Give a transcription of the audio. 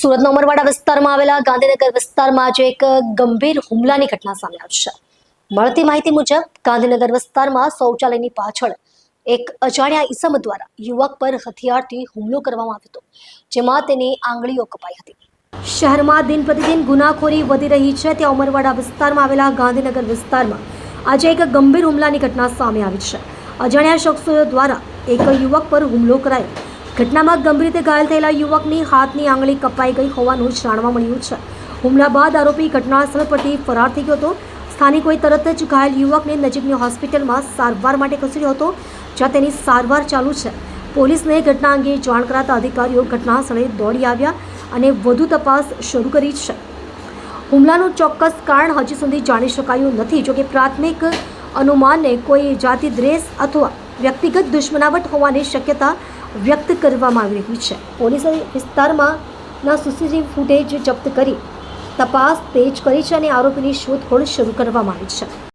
સુરતના ઉમરવાડા વિસ્તારમાં આવેલા ગાંધીનગર વિસ્તારમાં આજે એક ગંભીર હુમલાની ઘટના સામે આવી છે। મળતી માહિતી મુજબ ગાંધીનગર વિસ્તારમાં શૌચાલયની પાછળ એક અજાણ્યા ઈસમ દ્વારા યુવક પર હથિયારથી હુમલો કરવામાં આવ્યો હતો, જેમાં તેની આંગળીઓ કપાઈ હતી। શહેરમાં દિન પ્રતિદિન ગુનાખોરી વધી રહી છે, ત્યાં ઉમરવાડા વિસ્તારમાં આવેલા ગાંધીનગર વિસ્તારમાં આજે એક ગંભીર હુમલાની ઘટના સામે આવી છે। અજાણ્યા શખ્સો દ્વારા એક યુવક પર હુમલો કરાયો। ઘટનામાં ગંભીર રીતે ઘાયલ થયેલા યુવકની હાથની આંગળી કપાઈ ગઈ હોવાનું જાણવા મળ્યું છે। હુમલા બાદ આરોપી ઘટના સ્થળ પરથી ફરાર થઈ ગયો હતો। સ્થાનિકોએ તરત જ ઘાયલ યુવકને નજીકની હોસ્પિટલમાં સારવાર માટે ખસેડ્યો હતો, જ્યાં તેની સારવાર ચાલુ છે। પોલીસને ઘટના અંગે જાણ કરાતા અધિકારીઓ ઘટના સ્થળે દોડી આવ્યા અને વધુ તપાસ શરૂ કરી છે। હુમલાનું ચોક્કસ કારણ હજી સુધી જાણી શકાયું નથી, જોકે પ્રાથમિક અનુમાનને કોઈ જાતિ દ્વેષ અથવા વ્યક્તિગત દુશ્મનાવટ હોવાની શક્યતા વ્યક્ત કરવામાં આવી રહી છે। પોલીસે વિસ્તારમાં સીસીટીવી ફૂટેજ જપ્ત કરી તપાસ તેજ કરી છે અને આરોપીની શોધખોળ શરૂ કરવામાં આવી છે।